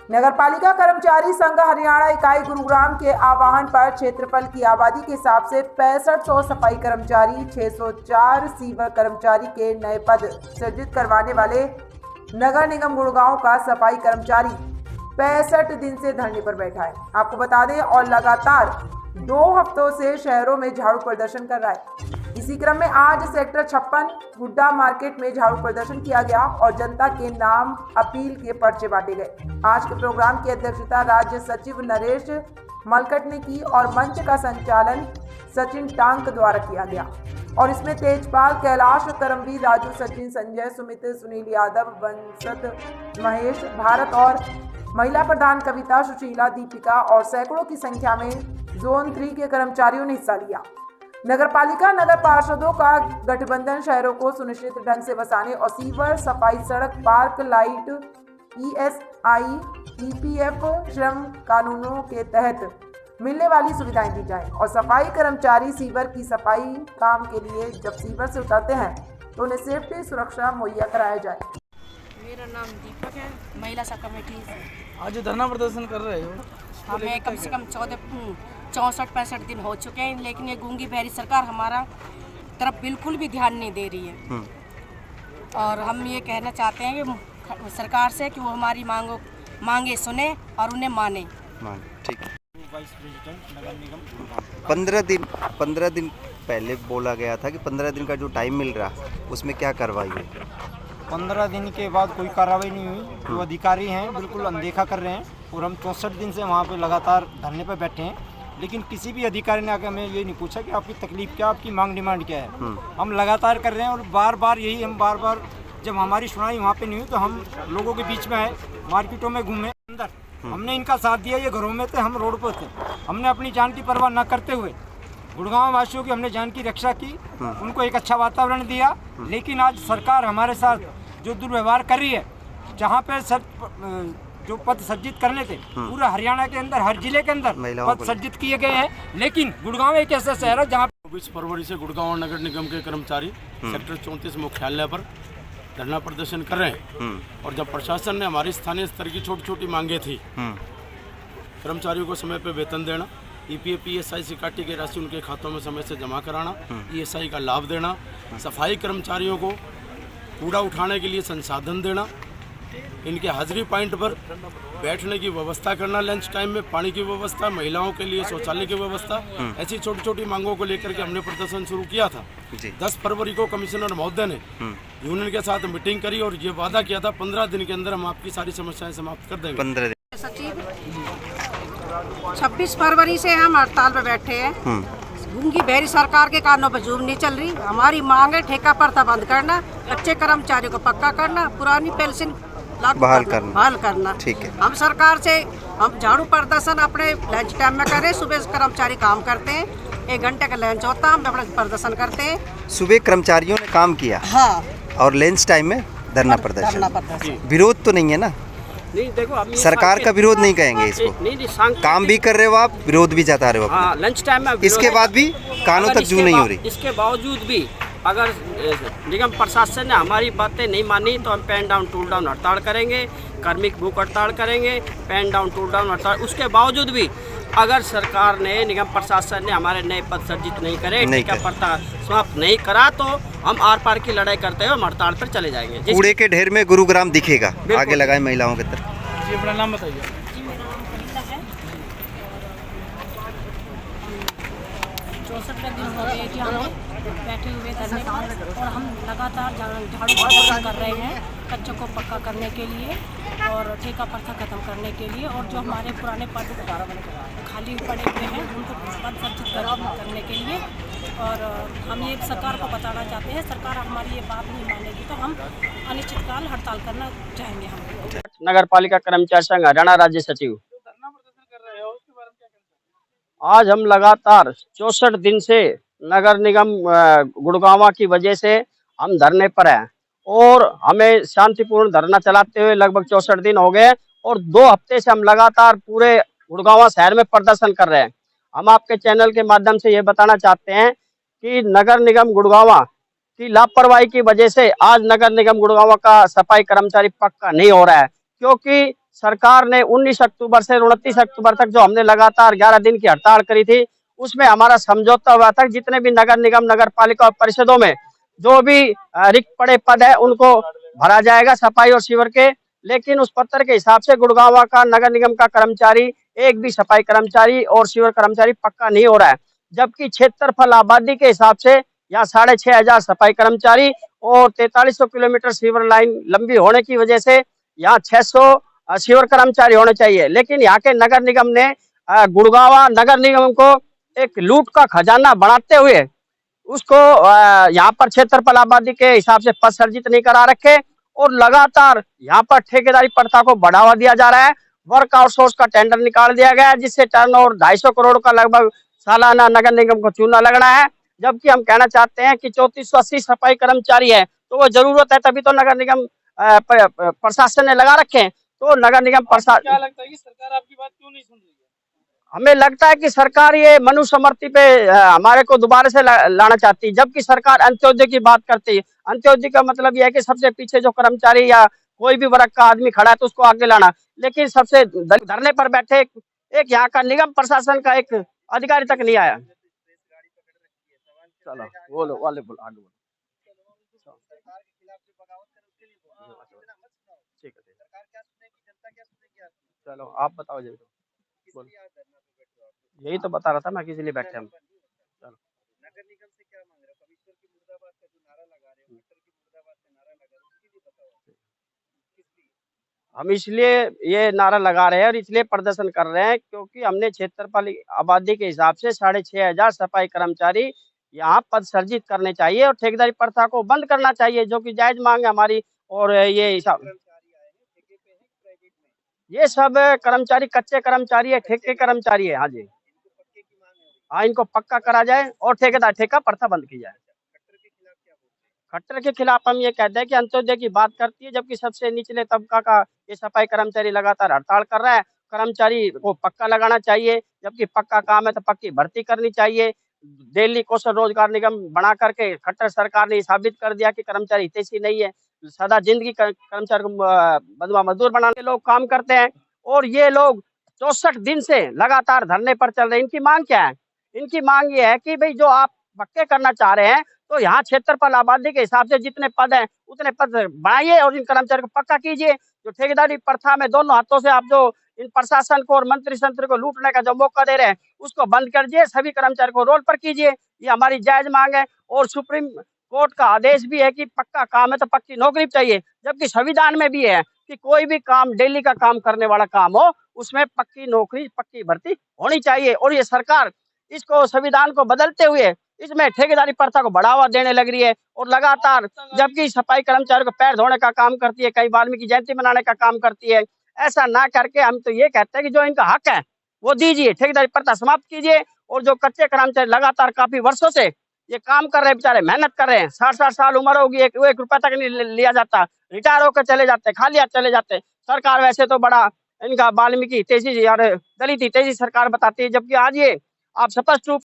नगरपालिका कर्मचारी संघ हरियाणा इकाई गुरुग्राम के आह्वान पर क्षेत्रफल की आबादी के हिसाब से 6500 सफाई कर्मचारी, 604 सीवर कर्मचारी के नए पद सृजित करवाने वाले नगर निगम गुड़गांव का सफाई कर्मचारी 65 दिन से धरने पर बैठा है। आपको बता दें, और लगातार 2 हफ्तों से शहरों में झाड़ू प्रदर्शन कर रहा है। इसी क्रम में आज सेक्टर 56 गुड्डा मार्केट में झाड़ू प्रदर्शन किया गया और जनता के नाम अपील के पर्चे बांटे गए। आज के प्रोग्राम की अध्यक्षता राज्य सचिव नरेश मलकट ने की और मंच का संचालन सचिन टांक द्वारा किया गया और इसमें तेजपाल, कैलाश, करमवीर, राजू, सचिन, संजय, सुमित, सुनील यादव, वंशत, महेश, भारत और महिला प्रधान कविता, सुशीला, दीपिका और सैकड़ों की संख्या में जोन 3 के कर्मचारियों ने हिस्सा लिया। नगरपालिका नगर पार्षदों का गठबंधन शहरों को सुनिश्चित ढंग से बसाने और सीवर, सफाई, सड़क, पार्क, लाइट, ईएसआई, ईपीएफ, श्रम कानूनों के तहत मिलने वाली सुविधाएं दी जाएं और सफाई कर्मचारी सीवर की सफाई काम के लिए जब सीवर से उतरते हैं तो उन्हें सेफ्टी सुरक्षा मुहैया कराया जाए। मेरा नाम दीपक है, महिला सब कमेटी से। आज धरना प्रदर्शन कर रहे हो? हमें कम से कम 64-65 दिन हो चुके हैं, लेकिन ये गूंगी बहरी सरकार हमारा तरफ बिल्कुल भी ध्यान नहीं दे रही है। और हम ये कहना चाहते हैं कि सरकार से कि वो हमारी मांगे सुने और उन्हें माने। ठीक है। वाइस प्रेसिडेंट नगर निगम 15 दिन पहले बोला गया था कि 15 दिन का जो टाइम मिल रहा उसमें क्या कार्रवाई हुई? 15 दिन के बाद कोई कार्रवाई नहीं हुई। जो अधिकारी हैं बिल्कुल अनदेखा कर रहे हैं और हम 64 दिन से वहाँ पे लगातार धरने पे बैठे हैं, लेकिन किसी भी अधिकारी ने आकर हमें ये नहीं पूछा कि आपकी तकलीफ क्या, आपकी मांग डिमांड क्या है। हम लगातार कर रहे हैं और बार बार जब हमारी सुनाई वहाँ पे नहीं हुई तो हम लोगों के बीच में आए, मार्केटों में घूमे, अंदर हमने इनका साथ दिया। ये घरों में थे, हम रोड पर थे। हमने अपनी जान की परवाह न करते हुए गुड़गांव वासियों की हमने जान की रक्षा की, उनको एक अच्छा वातावरण दिया। लेकिन आज सरकार हमारे साथ जो दुर्व्यवहार कर रही है, जहाँ पे जो पद सज्जित करने थे पूरा हरियाणा के अंदर, हर जिले के अंदर पद सज्जित किए गए हैं, लेकिन गुड़गांव एक ऐसा शहर है जहाँ 24 फरवरी से गुड़गांव नगर निगम के कर्मचारी सेक्टर 34 मुख्यालय पर धरना प्रदर्शन कर रहे हैं। और जब प्रशासन ने हमारी स्थानीय स्तर की छोटी छोटी मांगे थी, कर्मचारियों को समय पर वेतन देना, ईपीएफ, ईएसआई से काटी गई राशि उनके खातों में समय से जमा कराना, ईएसआई का लाभ देना, सफाई कर्मचारियों को कूड़ा उठाने के लिए संसाधन देना, इनके हाजिरी पॉइंट पर बैठने की व्यवस्था करना, लंच टाइम में पानी की व्यवस्था, महिलाओं के लिए शौचालय की व्यवस्था, ऐसी छोटी छोटी मांगों को लेकर के हमने प्रदर्शन शुरू किया था। 10 फरवरी को कमिश्नर महोदय ने यूनियन के साथ मीटिंग करी और ये वादा किया था 15 दिन के अंदर हम आपकी सारी समस्याएं समाप्त कर देंगे। 15 दिन। सचिव 26 फरवरी से हम हड़ताल पर बैठे हैं। गूंगी बहरी सरकार के कानों पर जूम नहीं चल रही। हमारी मांग है ठेका प्रथा बंद करना, अच्छे कर्मचारियों को पक्का करना, पुरानी पेंशन बहाल करना। ठीक है। हम सरकार से हम झाड़ू प्रदर्शन अपने लंच टाइम में करें। सुबह कर्मचारी काम करते हैं, 1 घंटे का लंच होता है, हम अपना प्रदर्शन करते हैं। सुबह कर्मचारियों ने काम किया, हाँ, और लंच टाइम में धरना प्रदर्शन। विरोध तो नहीं है ना? नहीं, देखो सरकार का विरोध नहीं कहेंगे इसको। नहीं, काम भी कर रहे हो आप, विरोध भी जता रहे हो। हाँ, लंच टाइम में इसके बाद भी कानों तक जू नहीं हो रही। इसके बावजूद भी अगर निगम प्रशासन ने हमारी बातें नहीं मानी तो हम पेन डाउन टूल डाउन हड़ताल करेंगे, कार्मिक भूख हड़ताल करेंगे, पेन डाउन टूल डाउन हड़ताल। उसके बावजूद भी अगर सरकार ने, निगम प्रशासन ने हमारे नए पद सर्जित नहीं करे, ठेका प्रथा समाप्त नहीं करा, तो हम आर पार की लड़ाई करते हुए हम हड़ताल पर चले जाएंगे। कूड़े के ढेर में गुरुग्राम दिखेगा, आगे लगाए महिलाओं की तरफ। जी, अपना नाम बताइए। दिन हो गए कि हम बैठे हुए धरने पर और हम लगातार झाड़ू प्रदर्शन कर रहे हैं कच्चों को पक्का करने के लिए और ठेका प्रथा खत्म करने के लिए, और जो हमारे पुराने पद खाली पड़े हुए हैं उनको पद सृजित करने के लिए। और हम ये सरकार को बताना चाहते हैं, सरकार हमारी ये बात नहीं मानेगी तो हम अनिश्चितकाल हड़ताल करना चाहेंगे। हम नगर पालिका कर्मचारी संघ हरियाणा राज्य सचिव। आज हम लगातार 64 दिन से नगर निगम गुड़गांव की वजह से हम धरने पर हैं और हमें शांतिपूर्ण धरना चलाते हुए लगभग 64 दिन हो गए और 2 हफ्ते से हम लगातार पूरे गुड़गांव शहर में प्रदर्शन कर रहे हैं। हम आपके चैनल के माध्यम से ये बताना चाहते हैं कि नगर निगम गुड़गांव की लापरवाही की वजह से आज नगर निगम गुड़गांव का सफाई कर्मचारी पक्का नहीं हो रहा है, क्योंकि सरकार ने 19 अक्टूबर से 29 अक्टूबर तक जो हमने लगातार 11 दिन की हड़ताल करी थी, उसमें हमारा समझौता हुआ था जितने भी नगर निगम, नगर पालिका और परिषदों में जो भी रिक्त पड़े पद है उनको भरा जाएगा सफाई और सीवर के। लेकिन उस पत्र के हिसाब से गुड़गांव का नगर निगम का कर्मचारी, एक भी सफाई कर्मचारी और सीवर कर्मचारी पक्का नहीं हो रहा है। जबकि क्षेत्रफल आबादी के हिसाब से यहाँ 6,500 सफाई कर्मचारी और 4300 किलोमीटर सीवर लाइन लंबी होने की वजह से यहाँ 600 सीवर कर्मचारी होने चाहिए। लेकिन यहाँ के नगर निगम ने गुड़गांव नगर निगम को एक लूट का खजाना बढ़ाते हुए उसको यहाँ पर क्षेत्रफल आबादी के हिसाब से पद सर्जित नहीं करा रखे और लगातार यहाँ पर ठेकेदारी प्रथा को बढ़ावा दिया जा रहा है। वर्क आउटसोर्स का टेंडर निकाल दिया गया है जिससे टर्नओवर 250 करोड़ का लगभग सालाना नगर निगम को चूना लगना है। जबकि हम कहना चाहते हैं कि 3480 सफाई कर्मचारी है तो वो जरूरत है, तभी तो नगर निगम प्रशासन ने लगा रखे हैं। तो नगर निगम प्रशासन, क्या लगता है कि सरकार आपकी बात क्यों नहीं सुन रही है? हमें लगता है कि सरकार ये मनुस्मृति पे हमारे को दोबारा से लाना चाहती है, जबकि सरकार अंत्योदय की बात करती है। अंत्योदय का मतलब यह है कि सबसे पीछे जो कर्मचारी या कोई भी वर्ग का आदमी खड़ा है तो उसको आगे लाना। लेकिन सबसे धरने पर बैठे एक यहाँ का निगम प्रशासन का एक अधिकारी तक नहीं आया। चलो बोलो वाले बोलो आगे बोलो। ठीक है, चलो आप बताओ जी। यही तो बता रहा था मैं, किस लिए बैठे हम। चलो नगर निगम से क्या मांग रहे हो? कमिश्नर की मुर्दाबाद का जो नारा लगा रहे हो, कलेक्टर की मुर्दाबाद का नारा लगा रहे हो, उसके लिए बताओ किस लिए? हम इसलिए ये नारा लगा रहे हैं और इसलिए प्रदर्शन कर रहे हैं क्योंकि हमने क्षेत्रफल आबादी के हिसाब से 6,500 सफाई कर्मचारी यहाँ पद सर्जित करने चाहिए और ठेकेदारी प्रथा को बंद करना चाहिए, जो कि जायज मांग है हमारी। और ये हिसाब, ये सब कर्मचारी कच्चे कर्मचारी है, ठेके कर्मचारी है। हाँ जी, हाँ, इनको पक्का करा जाए और ठेका प्रथा बंद की जाए। खट्टर के खिलाफ हम ये कहते हैं कि अंत्योदय की बात करती है, जबकि सबसे निचले तबका का ये सफाई कर्मचारी लगातार हड़ताल कर रहा है। कर्मचारी को पक्का लगाना चाहिए, जबकि पक्का काम है तो पक्की भर्ती करनी चाहिए। दिल्ली कौशल रोजगार निगम बना करके खट्टर सरकार ने साबित कर दिया कि कर्मचारी हितैषी नहीं है। सदा जिंदगी कर्मचारी को बंधुआ मजदूर बनाने लोग काम करते हैं और ये लोग 64 दिन से लगातार धरने पर चल रहे हैं। इनकी मांग क्या है? इनकी मांग ये है कि भाई जो आप पक्के करना चाह रहे हैं तो यहाँ क्षेत्रफल आबादी के हिसाब से जितने पद हैं उतने पद बढ़ाइए और इन कर्मचारी को पक्का कीजिए। जो ठेकेदारी प्रथा में दोनों हाथों से आप जो इन प्रशासन को और मंत्री संतरी को लूटने का जो मौका दे रहे हैं उसको बंद कर दिए, सभी कर्मचारी को रोल पर कीजिए। ये हमारी जायज मांग है और सुप्रीम कोर्ट का आदेश भी है कि पक्का काम है तो पक्की नौकरी चाहिए, जबकि संविधान में भी है कि कोई भी काम डेली का काम करने वाला काम हो उसमें पक्की नौकरी, पक्की भर्ती होनी चाहिए। और ये सरकार इसको संविधान को बदलते हुए इसमें ठेकेदारी प्रथा को बढ़ावा देने लग रही है और लगातार, जबकि सफाई कर्मचारियों को पैर धोने का काम करती है, कई वाल्मीकि जयंती मनाने का काम करती है। ऐसा ना करके हम तो ये कहते हैं कि जो इनका हक है वो दीजिए, ठेकेदारी प्रथा समाप्त कीजिए। और जो कच्चे कर्मचारी लगातार काफी वर्षों से ये काम कर रहे हैं, बेचारे मेहनत कर रहे हैं, 60-60 साल उम्र होगी, एक रुपया तक नहीं लिया जाता, रिटायर होकर चले जाते, खाली हाथ चले जाते। सरकार वैसे तो बड़ा इनका वाल्मीकि हितैषी और दलित हितैषी सरकार बताती है, जबकि आज ये आप स्पष्ट रूप